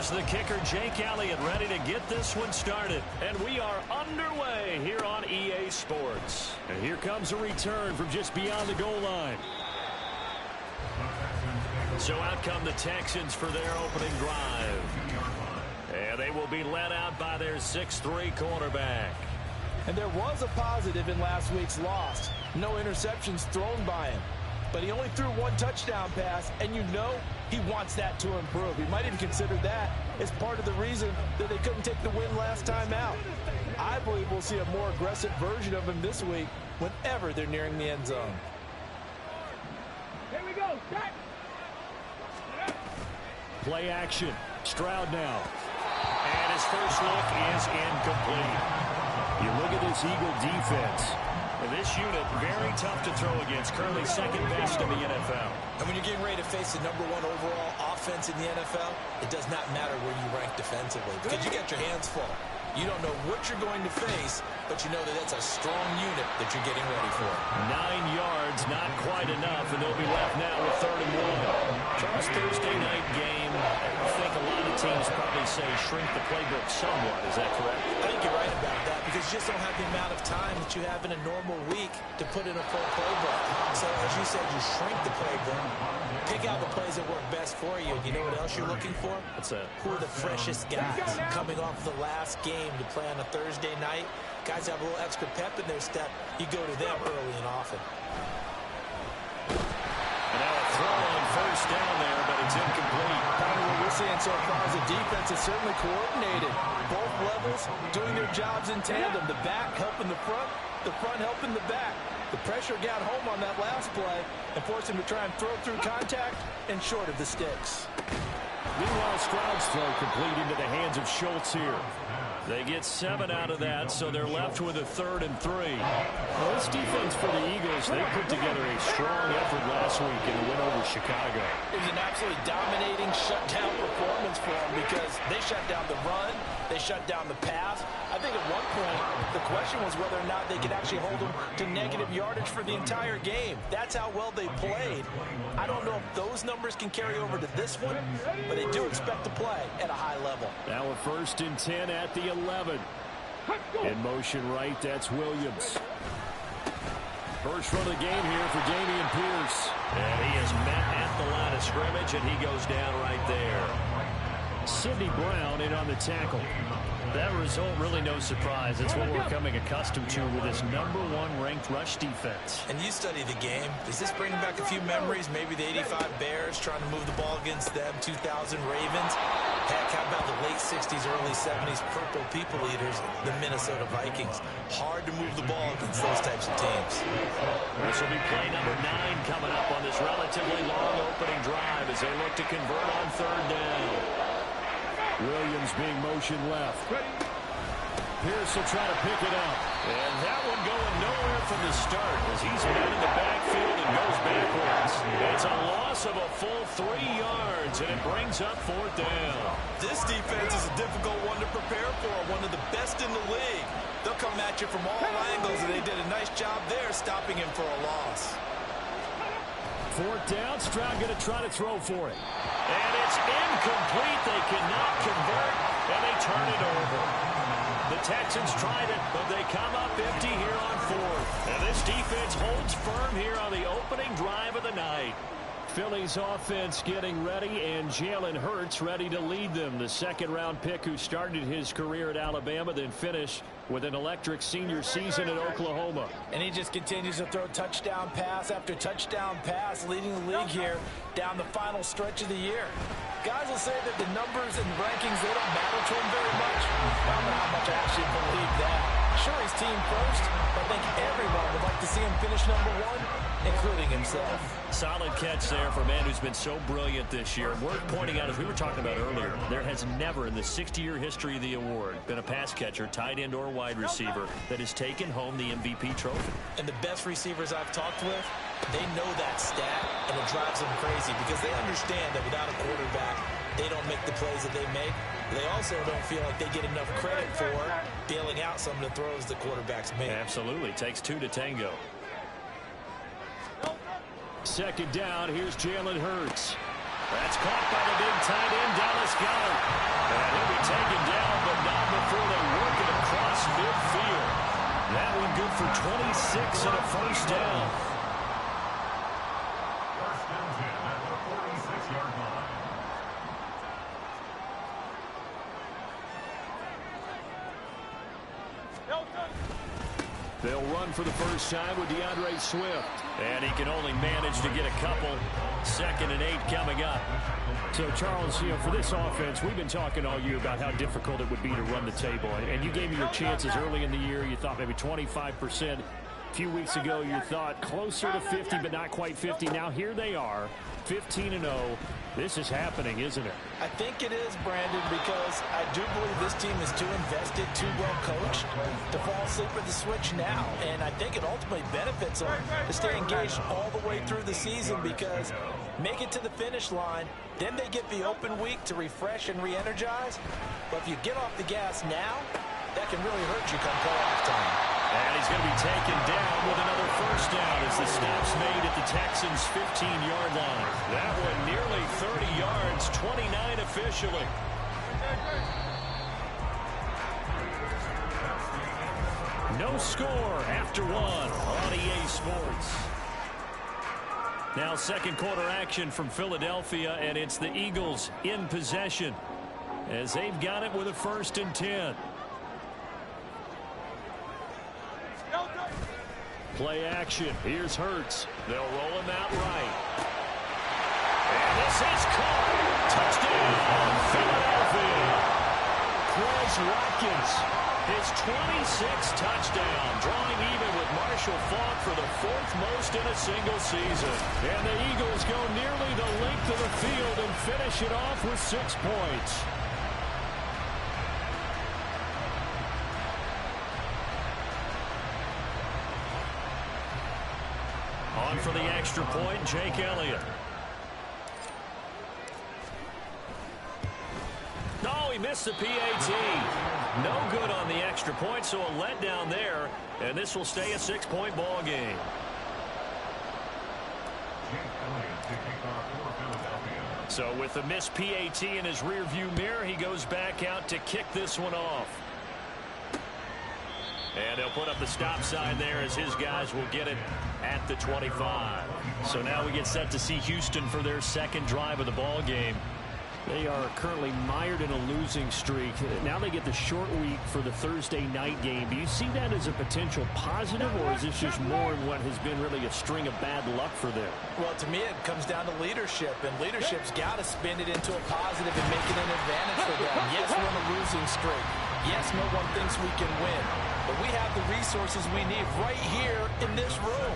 Here's the kicker, Jake Elliott, ready to get this one started. And we are underway here on EA Sports. And here comes a return from just beyond the goal line. So out come the Texans for their opening drive. And they will be led out by their 6'3" quarterback. And there was a positive in last week's loss. No interceptions thrown by him. But he only threw one touchdown pass, and you know he wants that to improve. He might even consider that as part of the reason that they couldn't take the win last time out. I believe we'll see a more aggressive version of him this week whenever they're nearing the end zone. Here we go. Set. Play action. Stroud now. And his first look is incomplete. You look at this Eagle defense. This unit, very tough to throw against. Currently second best in the NFL. And when you're getting ready to face the #1 overall offense in the NFL, it does not matter where you rank defensively because you got your hands full. You don't know what you're going to face, but you know that that's a strong unit that you're getting ready for. 9 yards, not quite enough, and they'll be left now with 3rd and 1. Charles, Thursday night game, I think a lot of teams probably say shrink the playbook somewhat. Is that correct? I think you're right about that because you just don't have the amount of time that you have in a normal week to put in a full playbook. So, as you said, you shrink the playbook, pick out the plays that work best for you. You know what else you're looking for? What's that? Who are the freshest guys coming off the last game to play on a Thursday night? Guys have a little extra pep in their step. You go to them early and often. And now a throw on first down there, but it's incomplete. What we're seeing so far is the defense is certainly coordinated. Both levels doing their jobs in tandem. The back helping the front helping the back. The pressure got home on that last play and forced him to try and throw through contact and short of the sticks. Meanwhile, Stroud's throw complete into the hands of Schultz here. They get 7 out of that, so they're left with a 3rd and 3. Well, this defense for the Eagles, they put together a strong effort last week in the win over Chicago. It was an absolutely dominating shutdown performance for them because they shut down the run, they shut down the pass. I think at one point the question was whether or not they could actually hold them to negative yardage for the entire game. That's how well they played. I don't know if those numbers can carry over to this one, but they do expect to play at a high level. Now a 1st and 10 at the 11. In motion right, that's Williams. First run of the game here for Dameon Pierce. And he is met at the line of scrimmage, and he goes down right there. Sidney Brown in on the tackle. That result, really no surprise. It's what we're coming accustomed to with this #1 ranked rush defense. And you study the game. Does this bring back a few memories? Maybe the 85 Bears trying to move the ball against them, 2000 Ravens. Heck, how about the late 60s, early 70s Purple People Eaters, the Minnesota Vikings? Hard to move the ball against those types of teams. This will be play number 9 coming up on this relatively long opening drive as they look to convert on 3rd down. Williams being motioned left. Pierce will try to pick it up. And that one going nowhere from the start as he's met in the backfield and goes backwards. It's a loss of a full 3 yards, and it brings up 4th down. This defense is a difficult one to prepare for, one of the best in the league. They'll come at you from all angles, and they did a nice job there stopping him for a loss. 4th down, Stroud going to try to throw for it. And it's incomplete. They cannot convert, and they turn it over. The Texans tried it, but they come up empty here on 4th. And this defense holds firm here on the opening drive of the night. Philly's offense getting ready, and Jalen Hurts ready to lead them. The 2nd-round pick who started his career at Alabama, then finished with an electric senior season at Oklahoma. And he just continues to throw touchdown pass after touchdown pass, leading the league here down the final stretch of the year. Guys will say that the numbers and rankings, they don't matter to him very much. I don't know how much I actually believe that. Sure, he's team first, but I think everyone would like to see him finish #1, including himself. Solid catch there for a man who's been so brilliant this year. Worth pointing out, as we were talking about earlier, there has never in the 60-year history of the award been a pass catcher, tight end, or wide receiver that has taken home the MVP trophy. And the best receivers I've talked with, they know that stat, and it drives them crazy because they understand that without a quarterback, they don't make the plays that they make. They also don't feel like they get enough credit for bailing out some of the throws the quarterbacks make. Absolutely. Takes 2 to tango. 2nd down. Here's Jalen Hurts. That's caught by the big tight end. Dallas Goedert. And he'll be taken down, but not before they work it across midfield. That one good for 26 and a first down. First and 10 at the 46-yard line. They'll run for the first time with DeAndre Swift. And he can only manage to get a couple. 2nd and 8 coming up. So, Charles, for this offense, we've been talking all year about how difficult it would be to run the table. And you gave me your chances early in the year. You thought maybe 25%. A few weeks ago, you thought closer to 50, but not quite 50. Now, here they are, 15-0. This is happening, isn't it? I think it is, Brandon, because I do believe this team is too invested, too well coached to fall asleep at the switch now. And I think it ultimately benefits them to stay engaged all the way through the season, because make it to the finish line, then they get the open week to refresh and re-energize. But if you get off the gas now, that can really hurt you come playoff time. And he's going to be taken down with another first down as the stop's made at the Texans' 15-yard line. That one nearly 30 yards, 29 officially. No score after one on EA Sports. Now second quarter action from Philadelphia, and it's the Eagles in possession as they've got it with a 1st and 10. Play action. Here's Hurts. They'll roll him out right. And this is caught. Touchdown, Philadelphia. Quez Watkins, his 26th touchdown, drawing even with Marshall Faulk for the 4th most in a single season. And the Eagles go nearly the length of the field and finish it off with 6 points. On for the extra point, Jake Elliott. No, he missed the PAT. No good on the extra point, so a letdown there. And this will stay a 6-point ball game. So with the missed PAT in his rearview mirror, he goes back out to kick this one off. And they'll put up the stop sign there as his guys will get it at the 25. So now we get set to see Houston for their second drive of the ball game. They are currently mired in a losing streak. Now they get the short week for the Thursday night game. Do you see that as a potential positive, or is this just more in what has been really a string of bad luck for them? Well, to me, it comes down to leadership, and leadership's got to spin it into a positive and make it an advantage for them. Yes, we're on a losing streak. Yes, no one thinks we can win, but we have the resources we need right here in this room.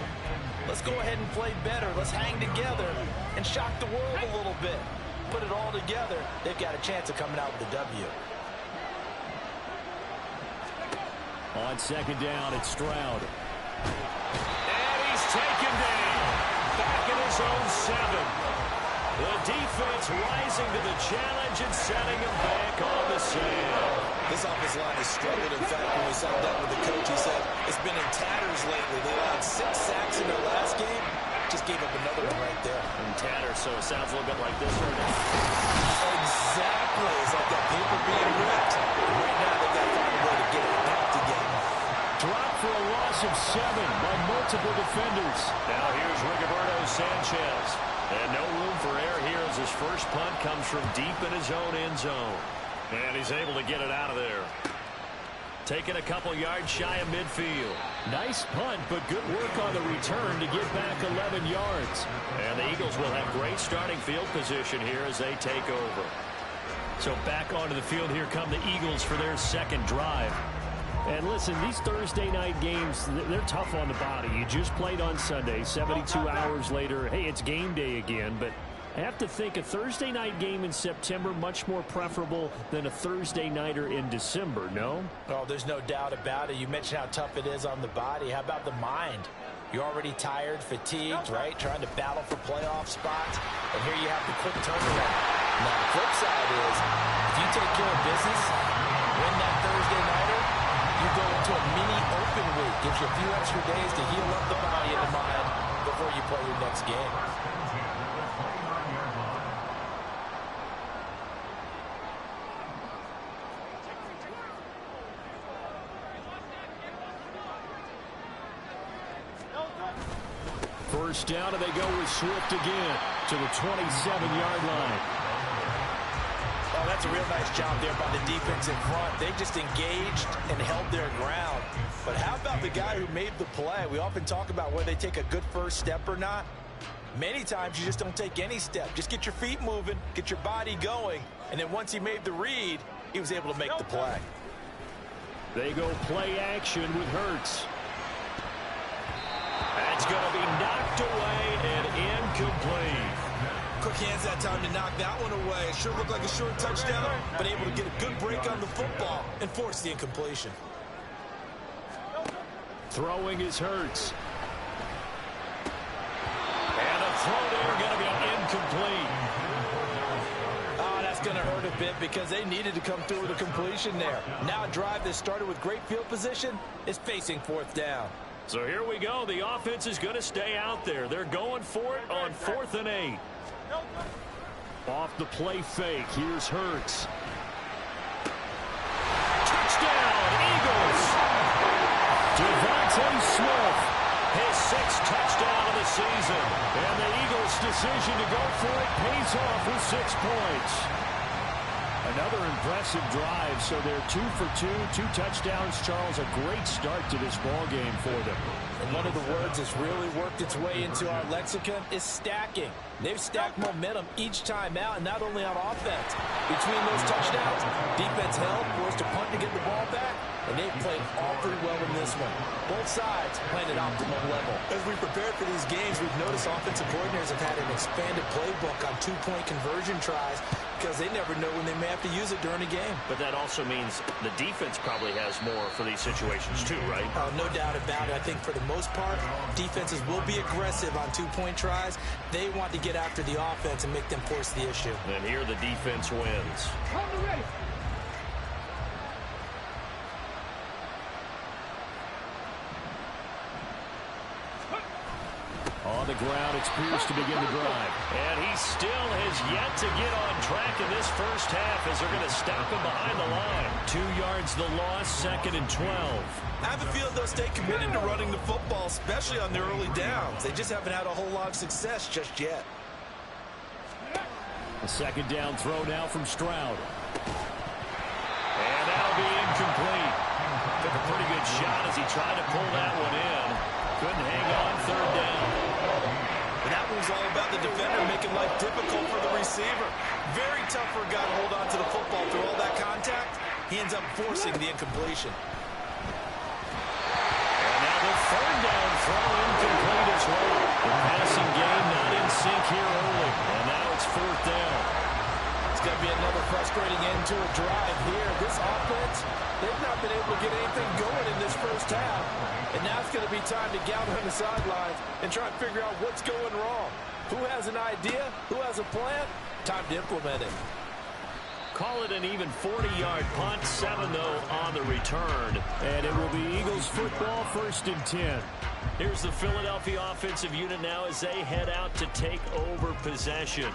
Let's go ahead and play better. Let's hang together and shock the world a little bit. Put it all together, they've got a chance of coming out with a W. On second down, it's Stroud. And he's taken down. Back in his own 7. The defense rising to the challenge and setting him back on the sand. This offensive line has struggled. In fact, when we sat down with the coach, he said it's been in tatters lately. They allowed 6 sacks in their last game. Just gave up another one right there. In tatters, so it sounds a little bit like this right now. Exactly. It's like that paper being ripped. Right now, they've got to find a way to get it back together. Drop for a loss of 7 by multiple defenders. Now here's Rigoberto Sanchez. And no room for error here as his first punt comes from deep in his own end zone. And he's able to get it out of there. Taking a couple yards shy of midfield. Nice punt, but good work on the return to get back 11 yards. And the Eagles will have great starting field position here as they take over. So back onto the field, here come the Eagles for their second drive. And listen, these Thursday night games, they're tough on the body. You just played on Sunday, 72 hours later. Hey, it's game day again, but I have to think a Thursday night game in September much more preferable than a Thursday nighter in December, no? Oh, there's no doubt about it. You mentioned how tough it is on the body. How about the mind? You're already tired, fatigued, right? Trying to battle for playoff spots. And here you have the quick turnaround. Now, the flip side is, if you take care of business, win that Thursday nighter, you go into a mini open week. Gives you a few extra days to heal up the body and the mind before you play your next game. First down, and they go with Swift again to the 27-yard line. Oh, that's a real nice job there by the defense in front. They just engaged and held their ground. But how about the guy who made the play? We often talk about whether they take a good first step or not. Many times you just don't take any step. Just get your feet moving, get your body going, and then once he made the read, he was able to make the play. They go play action with Hurts. That's going to be knocked away and incomplete. Quick hands that time to knock that one away. It sure looked like a short touchdown, but able to get a good break on the football and force the incompletion. Throwing is Hurts. And a throw there going to be incomplete. Oh, that's going to hurt a bit because they needed to come through with a completion there. Now a drive that started with great field position is facing fourth down. So here we go. The offense is going to stay out there. They're going for it on 4th and 8. Off the play fake. Here's Hurts. Touchdown, Eagles. Devontae Smith, his 6th touchdown of the season. And the Eagles' decision to go for it pays off with 6 points. Another impressive drive, so they're 2 for 2, 2 touchdowns. Charles, a great start to this ball game for them. And one of the words that's really worked its way into our lexicon is stacking. They've stacked momentum each time out, and not only on offense. Between those touchdowns, defense held, forced a punt to get the ball back, and they've played awfully well in this one. Both sides playing at optimal level. As we prepared for these games, we've noticed offensive coordinators have had an expanded playbook on 2-point conversion tries because they never know when they may have to use it during a game. But that also means the defense probably has more for these situations too, right? No doubt about it. I think for the most part, defenses will be aggressive on 2-point tries. They want to get after the offense and make them force the issue. And here the defense wins. On the ground, it's Pierce to begin the drive. And he still has yet to get on track in this first half as they're going to stop him behind the line. 2 yards the loss, 2nd and 12. I have a feeling they'll stay committed to running the football, especially on their early downs. They just haven't had a whole lot of success just yet. A 2nd down throw now from Stroud. And that'll be incomplete. Took a pretty good shot as he tried to pull that one in. Couldn't hang on 3rd down. And that one's all about the defender making life difficult for the receiver. Very tough for a guy to hold on to the football through all that contact. He ends up forcing the incompletion. And now the 3rd down throw incomplete as well. The passing game not in sync here early. And now it's 4th down. It's going to be another frustrating end to a drive here. This offense, they've not been able to get anything going in this first half. And now it's going to be time to gather on the sidelines and try and figure out what's going wrong. Who has an idea? Who has a plan? Time to implement it. Call it an even 40-yard punt. 7, though, on the return. And it will be Eagles football, 1st and 10. Here's the Philadelphia offensive unit now as they head out to take over possession.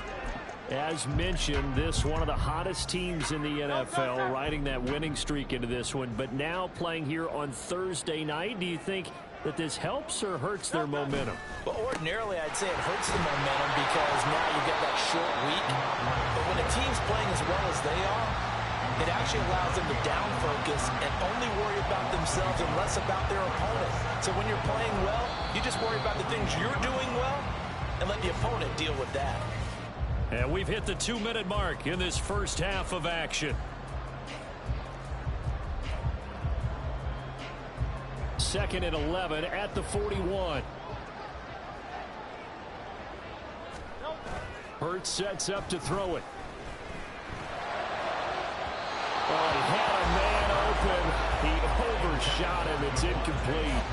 As mentioned, this one of the hottest teams in the NFL, riding that winning streak into this one, but now playing here on Thursday night. Do you think that this helps or hurts their momentum? Well, ordinarily, I'd say it hurts the momentum because now you get that short week. But when a team's playing as well as they are, it actually allows them to down focus and only worry about themselves and less about their opponent. So when you're playing well, you just worry about the things you're doing well and let the opponent deal with that. And we've hit the 2-minute mark in this first half of action. 2nd and 11 at the 41. Hurts sets up to throw it. Oh, he had a man open. He overshot him. It's incomplete.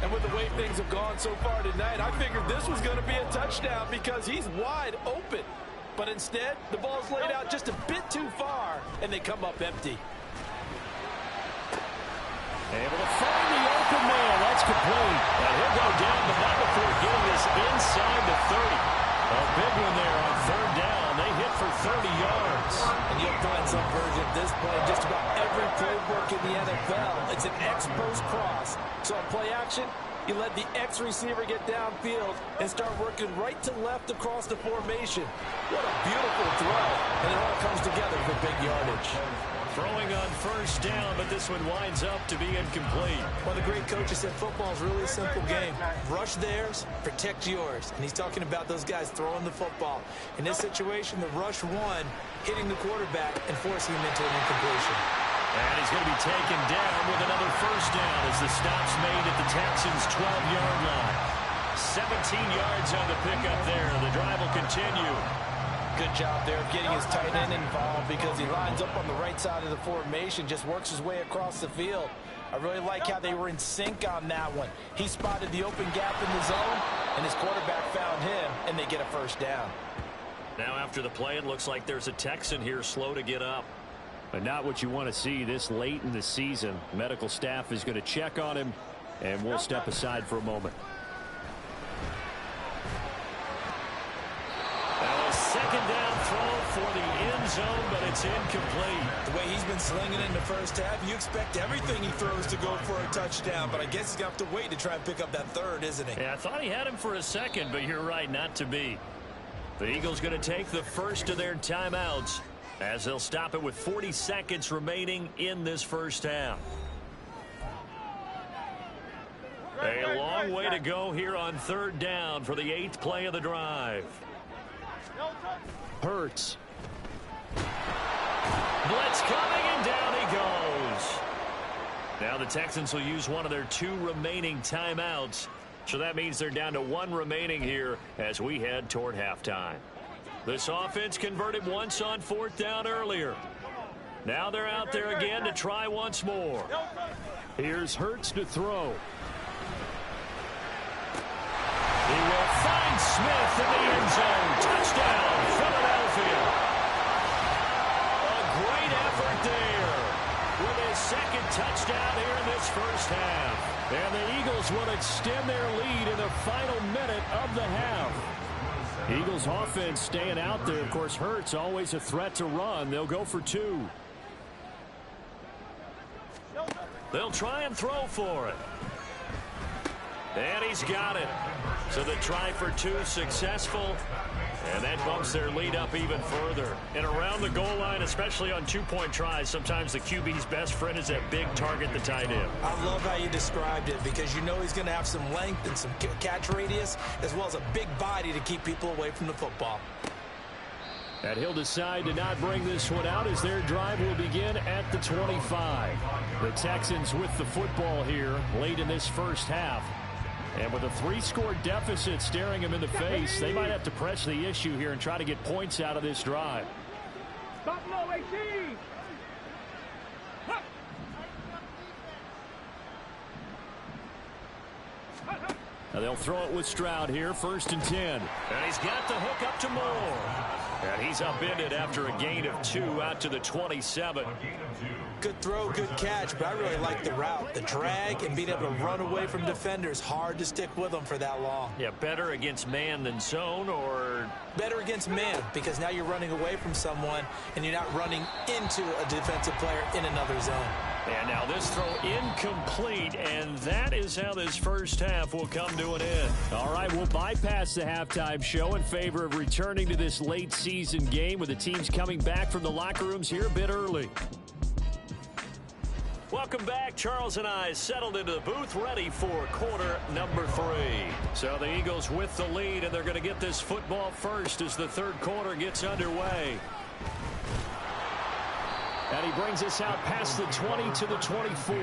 And with the way things have gone so far tonight, I figured this was going to be a touchdown because he's wide open. But instead, the ball's laid out just a bit too far, and they come up empty. Able to find the open man. That's complete. And he'll go down, but not before getting this inside the 30. A big one there on 3rd down. They hit for 30 yards. And you'll find some version of this play in just about every playbook in the NFL. It's an X-post cross. So on play action, You let the X receiver get downfield and start working right to left across the formation. What a beautiful throw. And it all comes together for big yardage. Throwing on first down, but this one winds up to be incomplete. One of the great coaches said football is really a simple game. Rush theirs, protect yours. And he's talking about those guys throwing the football. In this situation, the rush won, hitting the quarterback and forcing him into an incompletion. And he's going to be taken down with another first down as the stop's made at the Texans' 12-yard line. 17 yards on the pickup there. The drive will continue. Good job there of getting his tight end involved because he lines up on the right side of the formation, just works his way across the field. I really like how they were in sync on that one. He spotted the open gap in the zone, and his quarterback found him, and they get a first down. Now after the play, it looks like there's a Texan here slow to get up. But not what you want to see this late in the season. Medical staff is going to check on him, and we'll step aside for a moment. Now a second down throw for the end zone, but it's incomplete. The way he's been slinging in the first half, you expect everything he throws to go for a touchdown, but I guess he's going to have to wait to try and pick up that third, isn't he? Yeah, I thought he had him for a second, but you're right, not to be. The Eagles going to take the first of their timeouts as they'll stop it with 40 seconds remaining in this first half. A long way to go here on third down for the 8th play of the drive. Hurts. Blitz coming, and down he goes. Now the Texans will use one of their 2 remaining timeouts. So that means they're down to 1 remaining here as we head toward halftime. This offense converted once on 4th down earlier. Now they're out there again to try once more. Here's Hurts to throw. He will find Smith in the end zone. Touchdown, Philadelphia. A great effort there with his second touchdown here in this first half. And the Eagles will extend their lead in the final minute of the half. Eagles offense staying out there. Of course, Hurts always a threat to run. They'll go for 2. They'll try and throw for it. And he's got it. So the try for 2 successful. And that bumps their lead up even further. And around the goal line, especially on 2-point tries, sometimes the QB's best friend is that big target, the tight end. I love how you described it because you know he's going to have some length and some catch radius as well as a big body to keep people away from the football. And he'll decide to not bring this one out as their drive will begin at the 25. The Texans with the football here late in this first half. And with a 3-score deficit staring him in the face, they might have to press the issue here and try to get points out of this drive. Buffalo 18. Now they'll throw it with Stroud here, 1st and 10. And he's got the hook up to Moore. And he's upended after a gain of 2 out to the 27. Good throw, good catch, but I really like the route. The drag and being able to run away from defenders. Hard to stick with them for that long. Yeah, better against man than zone, or better against man because now you're running away from someone and you're not running into a defensive player in another zone. And now this throw incomplete, and that is how this first half will come to an end. All right, we'll bypass the halftime show in favor of returning to this late season game with the teams coming back from the locker rooms here a bit early. Welcome back. Charles and I settled into the booth ready for quarter number 3. So the Eagles with the lead, and they're going to get this football first as the third quarter gets underway. And he brings us out past the 20 to the 24.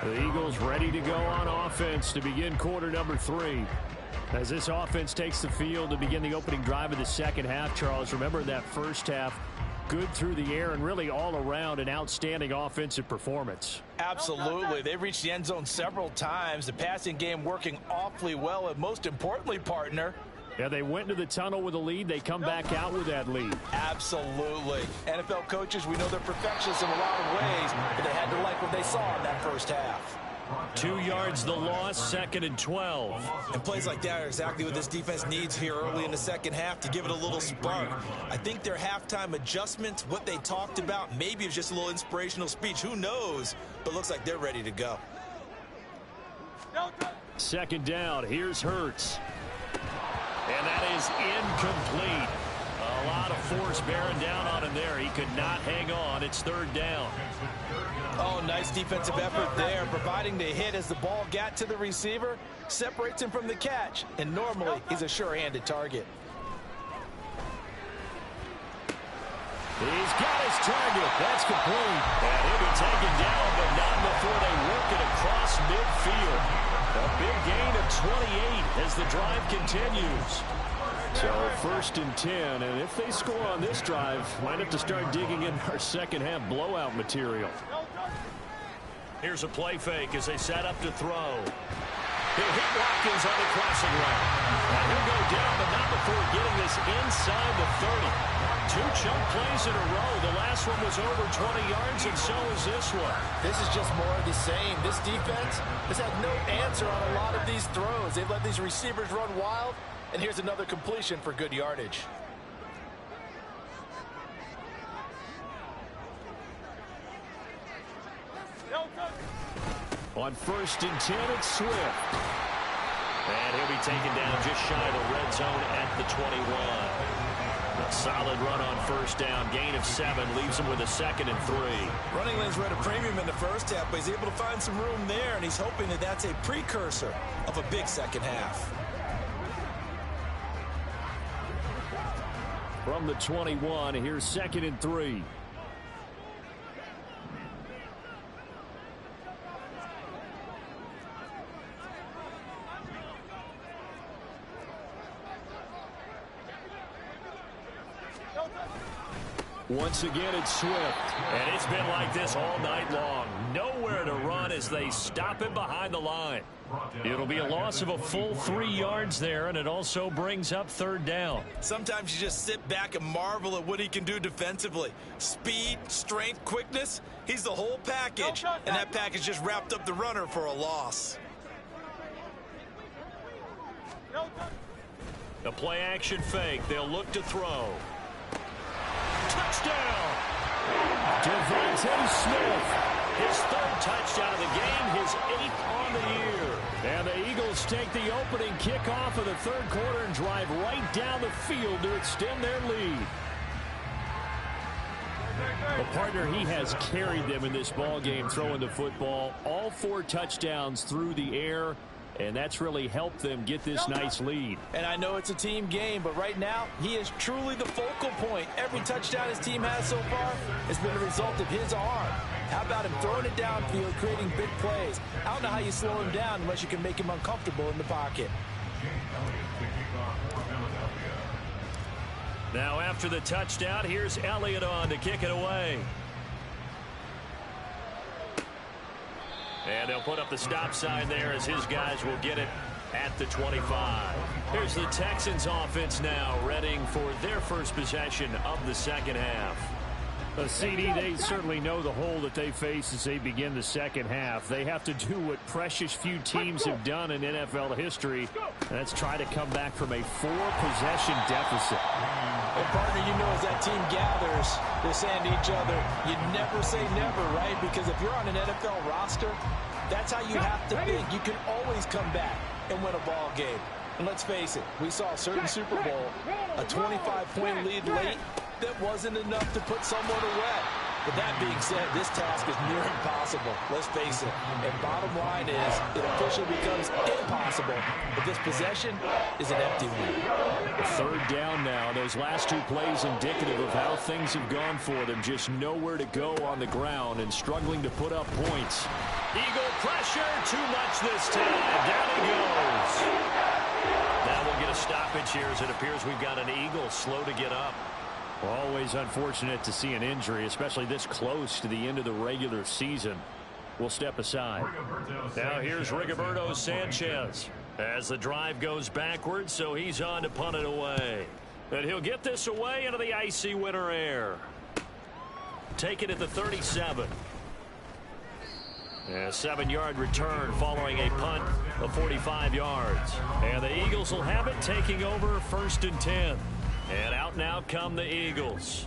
The Eagles ready to go on offense to begin quarter number 3. As this offense takes the field to begin the opening drive of the second half, Charles, remember that first half, good through the air and really all around an outstanding offensive performance. Absolutely. They reached the end zone several times. The passing game working awfully well, and most importantly, partner, yeah, they went into the tunnel with a lead. They come back out with that lead. Absolutely. NFL coaches, we know they're perfectionists in a lot of ways, but they had to like what they saw in that first half. 2 yards the loss, 2nd and 12. And plays like that are exactly what this defense needs here early in the second half to give it a little spark. I think their halftime adjustments, what they talked about, maybe it was just a little inspirational speech. Who knows? But looks like they're ready to go. Second down. Here's Hurts. And that is incomplete. A lot of force bearing down on him there. He could not hang on. It's third down. Oh, nice defensive effort there, providing the hit as the ball got to the receiver, separates him from the catch, and normally he's a sure-handed target. He's got his target. That's complete. And he'll be taken down, but not before they work it across midfield. A big gain of 28 as the drive continues. So 1st and 10, and if they score on this drive, might have to start digging in our second half blowout material. Here's a play fake as they set up to throw. He'll hit Watkins on the crossing route. And he'll go down, but not before getting this inside the 30. 2 chunk plays in a row. The last one was over 20 yards, and so is this one. This is just more of the same. This defense has had no answer on a lot of these throws. They've let these receivers run wild, and here's another completion for good yardage. On 1st and 10, it's Swift. And he'll be taken down just shy of the red zone at the 21. A solid run on 1st down. Gain of 7 leaves him with a 2nd and 3. Running lanes were at a premium in the first half, but he's able to find some room there, and he's hoping that that's a precursor of a big second half. From the 21, here's 2nd and 3. Once again, it's Swift. And it's been like this all night long. Nowhere to run as they stop him behind the line. It'll be a loss of a full 3 yards there, and it also brings up 3rd down. Sometimes you just sit back and marvel at what he can do defensively. Speed, strength, quickness, he's the whole package. And that package just wrapped up the runner for a loss. The play action fake. They'll look to throw. Touchdown! Devontae Smith. His 3rd touchdown of the game, his 8th on the year. And the Eagles take the opening kickoff of the 3rd quarter and drive right down the field to extend their lead. The partner, he has carried them in this ball game throwing the football. All 4 touchdowns through the air. And that's really helped them get this nice lead. And I know it's a team game, but right now, he is truly the focal point. Every touchdown his team has so far has been a result of his arm. How about him throwing it downfield, creating big plays? I don't know how you slow him down unless you can make him uncomfortable in the pocket. Now after the touchdown, here's Elliott on to kick it away. And they'll put up the stop sign there as his guys will get it at the 25. Here's the Texans offense now, readying for their first possession of the second half. CD, they certainly know the hole that they face as they begin the second half. They have to do what precious few teams have done in NFL history, and that's try to come back from a 4-possession deficit. And partner, you know, as that team gathers, they're saying to each other, you never say never, right? Because if you're on an NFL roster, that's how you have to think. You can always come back and win a ball game. And let's face it, we saw a certain Super Bowl, a 25-point lead late, that wasn't enough to put someone away. But that being said, this task is near impossible. Let's face it. And bottom line is, it officially becomes impossible if this possession is an empty one. 3rd down now. Those last 2 plays indicative of how things have gone for them. Just nowhere to go on the ground and struggling to put up points. Eagle pressure, too much this time. Down he goes. Now we'll get a stoppage here as it appears we've got an Eagle slow to get up. Always unfortunate to see an injury, especially this close to the end of the regular season. We'll step aside. Now here's Rigoberto Sanchez as the drive goes backwards, so he's on to punt it away. And he'll get this away into the icy winter air. Take it at the 37. A 7-yard return following a punt of 45 yards. And the Eagles will have it, taking over 1st and 10. And out now come the Eagles.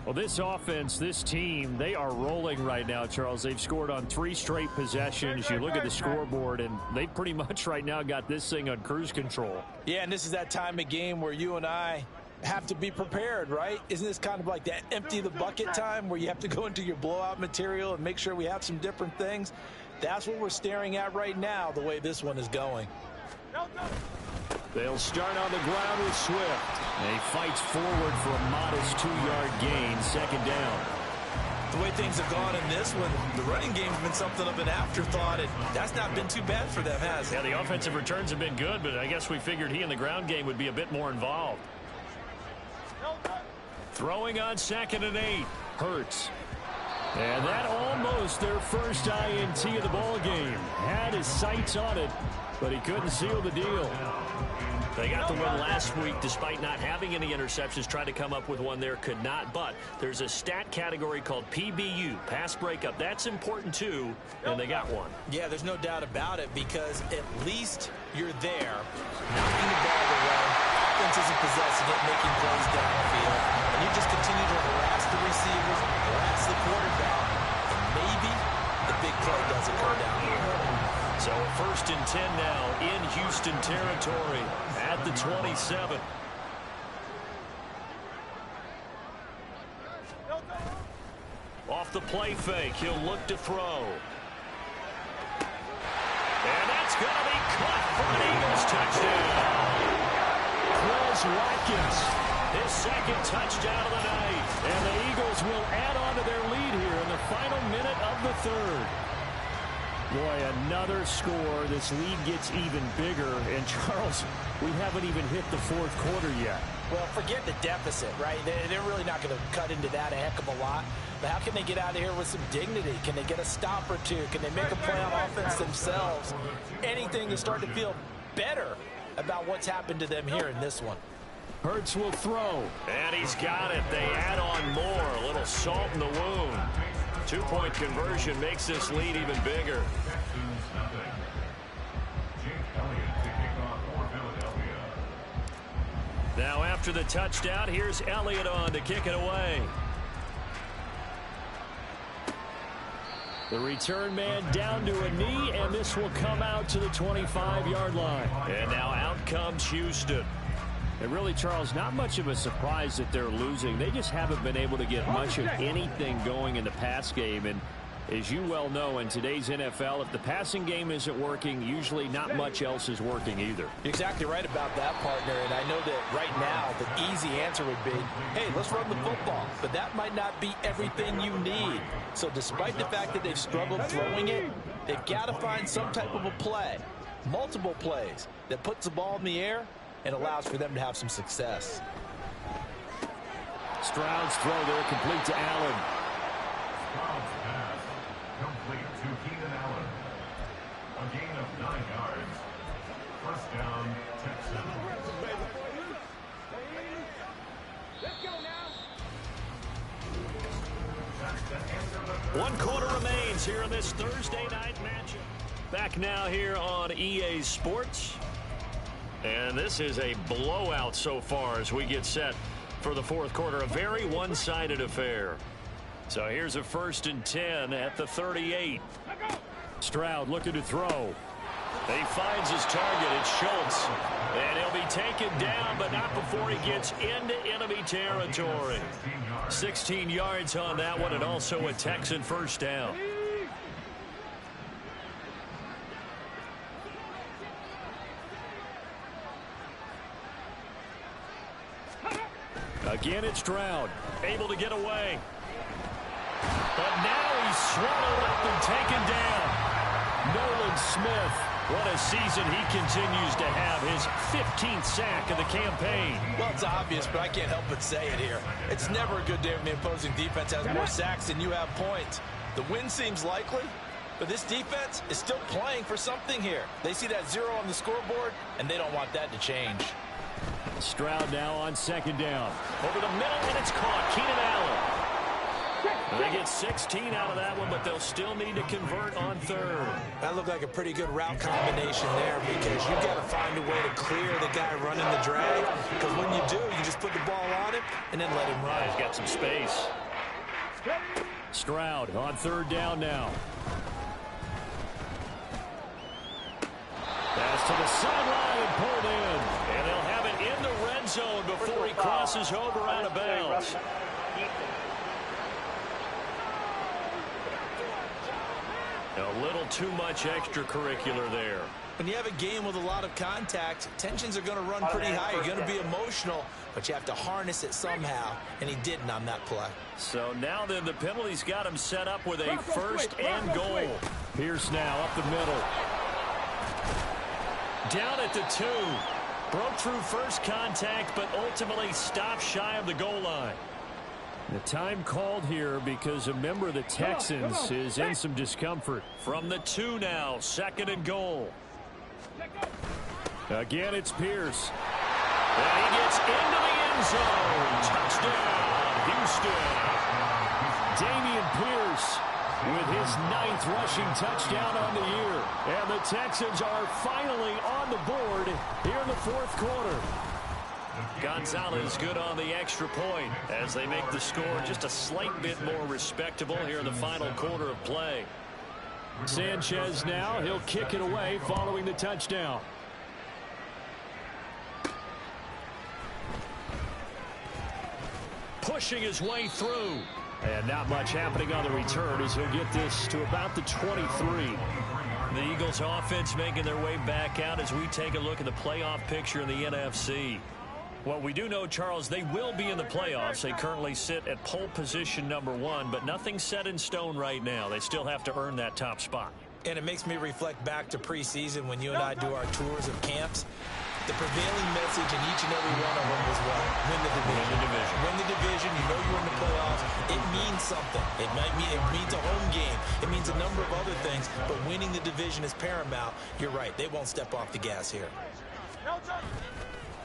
Well, this offense, this team, they are rolling right now, Charles. They've scored on 3 straight possessions. You look at the scoreboard, and they pretty much right now got this thing on cruise control. Yeah, and this is that time of game where you and I have to be prepared, right? Isn't this kind of like that empty the bucket time where you have to go into your blowout material and make sure we have some different things? That's what we're staring at right now, the way this one is going. They'll start on the ground with Swift. And he fights forward for a modest 2-yard gain, 2nd down. The way things have gone in this one, the running game's been something of an afterthought, and that's not been too bad for them, has it? Yeah, the offensive returns have been good, but I guess we figured he in the ground game would be a bit more involved. Throwing on 2nd and 8. Hurts. And that almost their first INT of the ball game. Had his sights on it, but he couldn't seal the deal. They got the win last week despite not having any interceptions. Tried to come up with one there, could not. But there's a stat category called PBU, pass breakup. That's important too, and they got one. Yeah, there's no doubt about it, because at least you're there, knocking the ball away. Offense isn't possessing it, making plays downfield. And you just continue to harass the receivers, harass the quarterback, and maybe the big play does occur down here. So 1st and 10 now in Houston territory at the 27. Off the play fake, he'll look to throw. And that's going to be caught for an Eagles touchdown. Quez Watkins, his 2nd touchdown of the night. And the Eagles will add on to their lead here in the final minute of the 3rd. Boy, another score. This lead gets even bigger. And, Charles, we haven't even hit the 4th quarter yet. Well, forget the deficit, right? They're really not going to cut into that a heck of a lot. But how can they get out of here with some dignity? Can they get a stop or two? Can they make a play on offense themselves? Anything to start to feel better about what's happened to them here in this one. Hurts will throw. And he's got it. They add on more. A little salt in the wound. 2-point conversion makes this lead even bigger. Now after the touchdown, here's Elliott on to kick it away. The return man down to a knee, and this will come out to the 25-yard line. And now out comes Houston. And really, Charles, not much of a surprise that they're losing. They just haven't been able to get much of anything going in the pass game. And as you well know, in today's NFL, if the passing game isn't working, usually not much else is working either. You're exactly right about that, partner. And I know that right now the easy answer would be, hey, let's run the football. But that might not be everything you need. So despite the fact that they've struggled throwing it, they've got to find some type of a play, multiple plays, that puts the ball in the air and allows for them to have some success. Stroud's throw there complete to Allen. Stroud's pass complete to Keenan Allen. A gain of 9 yards. 1st down, Texans. Let's go now. 1 quarter remains here in this Thursday night matchup. Back now here on EA Sports. And this is a blowout so far as we get set for the 4th quarter. A very one-sided affair. So here's a 1st and 10 at the 38. Stroud looking to throw. He finds his target. It's Schultz. And he'll be taken down, but not before he gets into enemy territory. 16 yards on that one, and also a Texan 1st down. Again, it's Stroud, able to get away. But now he's swallowed up and taken down. Nolan Smith, what a season he continues to have. His 15th sack of the campaign. Well, it's obvious, but I can't help but say it here. It's never a good day when the opposing defense has more sacks than you have points. The win seems likely, but this defense is still playing for something here. They see that 0 on the scoreboard, and they don't want that to change. Stroud now on 2nd down. Over the middle, and it's caught. Keenan Allen. They get 16 out of that one, but they'll still need to convert on third. That looked like a pretty good route combination there because you've got to find a way to clear the guy running the drag. Because when you do, you just put the ball on him and then let him run. He's got some space. Stroud on third down now. Pass to the sideline and pulled in. And they'll have it in the red zone before he crosses over out of bounds. A little too much extracurricular there. When you have a game with a lot of contact, tensions are going to run pretty high. You're going to be emotional, but you have to harness it somehow, and he didn't on that play. So now then the penalty's got him set up with a first and goal. Pierce now up the middle. Down at the 2. Broke through first contact, but ultimately stopped shy of the goal line. The time called here because a member of the Texans is in some discomfort. From the 2 now, second and goal. Again, it's Pierce. And he gets into the end zone. Touchdown, Houston. Damian Pierce with his 9th rushing touchdown on the year. And the Texans are finally on the board here in the 4th quarter. Gonzalez good on the extra point as they make the score just a slight bit more respectable here in the final quarter of play. Sanchez now, he'll kick it away following the touchdown. Pushing his way through. And not much happening on the return as he'll get this to about the 23. The Eagles offense making their way back out as we take a look at the playoff picture in the NFC. Well, we do know, Charles, they will be in the playoffs. They currently sit at pole position number 1, but nothing's set in stone right now. They still have to earn that top spot. And it makes me reflect back to preseason when you and I do our tours of camps. The prevailing message in each and every one of them was what? Win the division. Win the division. Win the division. You know you're in the playoffs. It means something. It means a home game. It means a number of other things. But winning the division is paramount. You're right. They won't step off the gas here.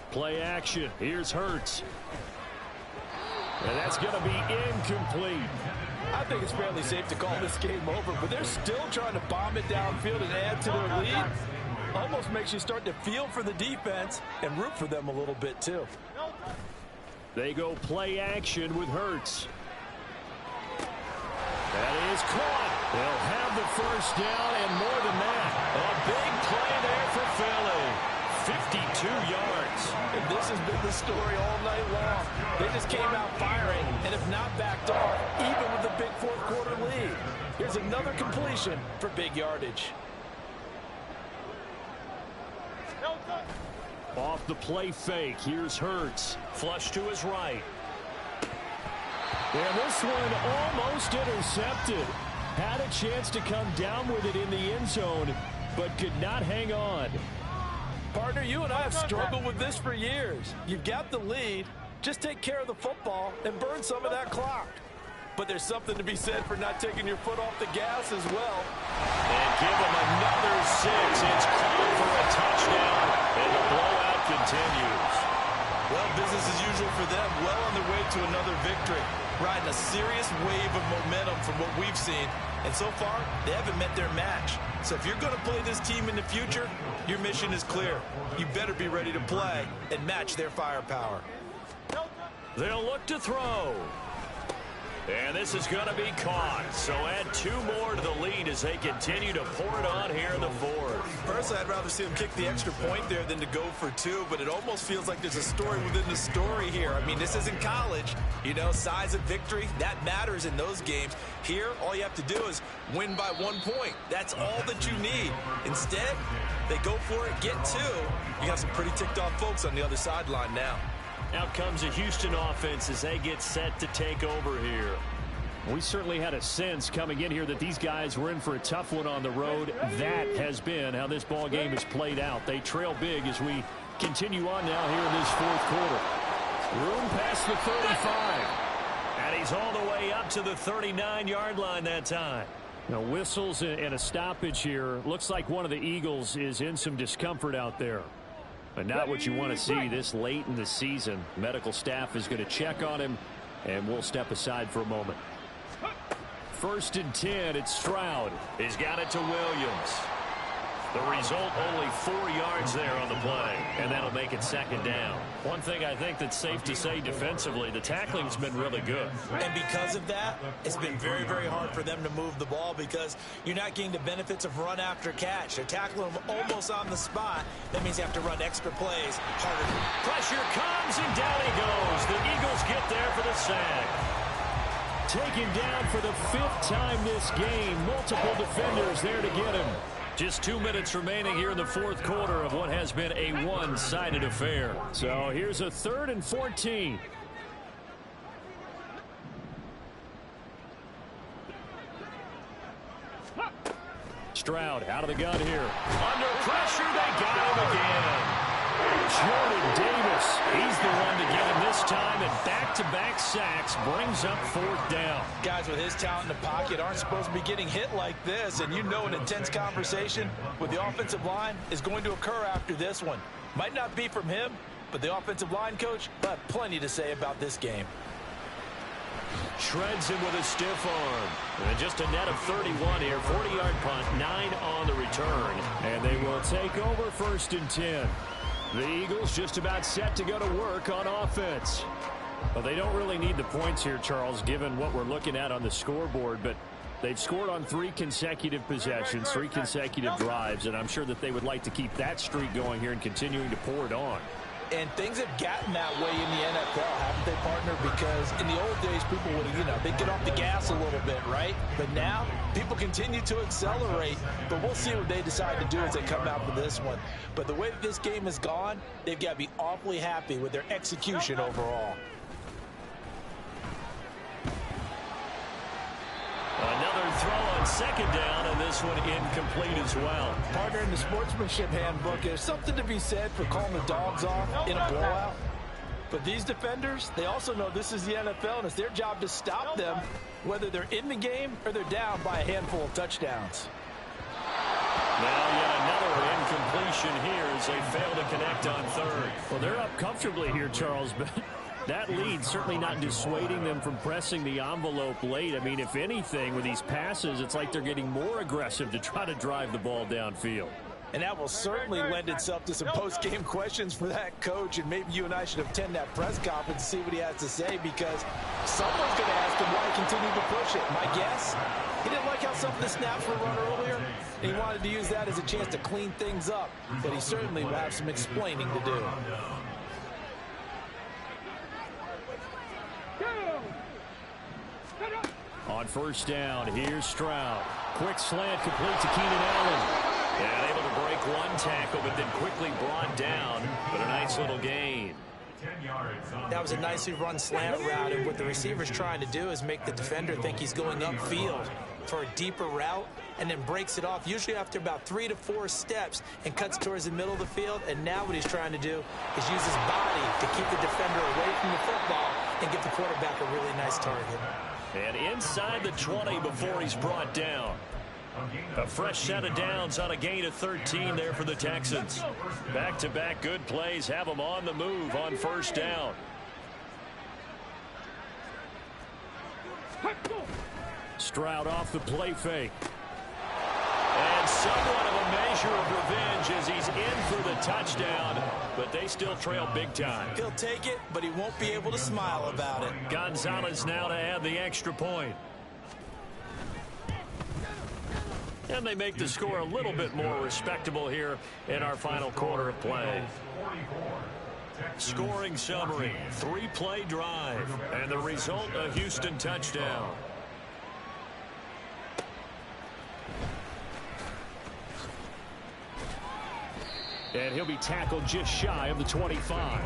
Play action. Here's Hurts. And that's going to be incomplete. I think it's fairly safe to call this game over, but they're still trying to bomb it downfield and add to their lead. Almost makes you start to feel for the defense and root for them a little bit, too. They go play action with Hurts. That is caught. They'll have the first down and more than that. A big play there for Philly. 52 yards. And this has been the story all night long. They just came out firing and have not backed off, even with the big 4th quarter lead. Here's another completion for big yardage. Off the play fake, here's Hurts. Flush to his right. And this one almost intercepted. Had a chance to come down with it in the end zone, but could not hang on. Partner, you and I have struggled with this for years. You've got the lead. Just take care of the football and burn some of that clock. But there's something to be said for not taking your foot off the gas as well. And give them another 6. It's called for a touchdown, and the blowout continues. Well, business as usual for them. Well on their way to another victory. Riding a serious wave of momentum from what we've seen. And so far, they haven't met their match. So if you're going to play this team in the future, your mission is clear. You better be ready to play and match their firepower. They'll look to throw. And this is going to be caught. So add 2 more to the lead as they continue to pour it on here in the 4th. Personally, I'd rather see them kick the extra point there than to go for 2, but it almost feels like there's a story within the story here. I mean, this isn't college. You know, size of victory, that matters in those games. Here, all you have to do is win by 1 point. That's all that you need. Instead, they go for it, get 2. You got some pretty ticked off folks on the other sideline now. Out comes the Houston offense as they get set to take over here. We certainly had a sense coming in here that these guys were in for a tough one on the road. That has been how this ball game has played out. They trail big as we continue on now here in this 4th quarter. Room past the 35. And he's all the way up to the 39-yard line that time. Now whistles and a stoppage here. Looks like one of the Eagles is in some discomfort out there. But not what you want to see this late in the season. Medical staff is going to check on him, and we'll step aside for a moment. 1st and 10. It's Stroud. He's got it to Williams. The result, only 4 yards there on the play, and that'll make it 2nd down. One thing I think that's safe to say defensively, the tackling's been really good. And because of that, it's been very, very hard for them to move the ball because you're not getting the benefits of run after catch. They're tackling them almost on the spot. That means you have to run extra plays harder. Pressure comes, and down he goes. The Eagles get there for the sack. Taken down for the 5th time this game. Multiple defenders there to get him. Just 2 minutes remaining here in the 4th quarter of what has been a one-sided affair. So here's a 3rd and 14. Stroud out of the gun here. Under pressure, they got him again. Jordan Davis, he's the one to get him this time, and back-to-back sacks brings up 4th down. Guys with his talent in the pocket aren't supposed to be getting hit like this, and you know an intense conversation with the offensive line is going to occur after this one. Might not be from him, but the offensive line coach will have plenty to say about this game. Shreds him with a stiff arm. And just a net of 31 here. 40-yard punt, 9 on the return. And they will take over 1st and 10. The Eagles just about set to go to work on offense. Well, they don't really need the points here, Charles, given what we're looking at on the scoreboard. But they've scored on 3 consecutive possessions, 3 consecutive drives. And I'm sure that they would like to keep that streak going here and continuing to pour it on. And things have gotten that way in the NFL, haven't they, partner? Because in the old days, people would, they'd get off the gas a little bit, right? But now, people continue to accelerate. But we'll see what they decide to do as they come out for this one. But the way that this game has gone, they've got to be awfully happy with their execution overall. Another throw on 2nd down, and this one incomplete as well. Partner, in the sportsmanship handbook, there's something to be said for calling the dogs off in a blowout. But these defenders, they also know this is the NFL, and it's their job to stop them, whether they're in the game or they're down by a handful of touchdowns. Now yet another incompletion here as they fail to connect on 3rd. Well, they're up comfortably here, Charles, but that lead certainly not dissuading them from pressing the envelope late. I mean, if anything, with these passes, it's like they're getting more aggressive to try to drive the ball downfield. And that will certainly lend itself to some post-game questions for that coach, and maybe you and I should attend that press conference and see what he has to say, because someone's going to ask him why he continued to push it. My guess, he didn't like how some of the snaps were run earlier, and he wanted to use that as a chance to clean things up, but he certainly will have some explaining to do. On 1st down, here's Stroud. Quick slant complete to Keenan Allen. And able to break one tackle, but then quickly brought down. But a nice little gain. 10 yards on That was a nicely run slant route, and what the receiver's trying to do is make the defender think he's going upfield for a deeper route, and then breaks it off, usually after about 3 to 4 steps, and cuts towards the middle of the field. And now what he's trying to do is use his body to keep the defender away from the football and give the quarterback a really nice target. And inside the 20 before he's brought down. A fresh set of downs on a gain of 13 there for the Texans. Back-to-back good plays have them on the move on 1st down. Stroud off the play fake. And somewhat of a measure of revenge as he's in for the touchdown, but they still trail big time. He'll take it, but he won't be able to smile about it. Gonzalez now to add the extra point. And they make the score a little bit more respectable here in our final quarter of play. Scoring summary, 3-play drive, and the result, a Houston touchdown. And he'll be tackled just shy of the 25.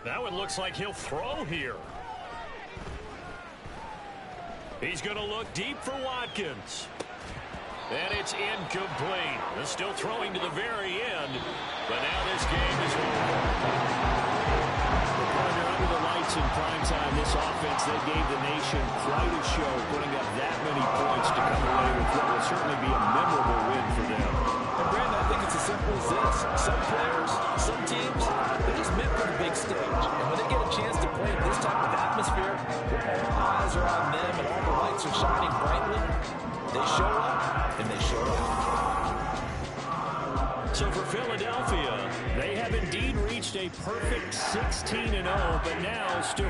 Now it looks like he'll throw here. He's going to look deep for Watkins. And it's incomplete. They're still throwing to the very end, but now this game is over. Under the lights in primetime time, this offense, they gave the nation quite a show, putting up that many points to come away with what will certainly be a memorable win for them. And Brandon, I think it's as simple as this. Some players, some teams, they're just meant for the big stage. And when they get a chance to play in this type of atmosphere, where all eyes are on them and all the lights are shining brightly, they show up and they show out. So for Philadelphia, they have indeed reached a perfect 16-0, but now still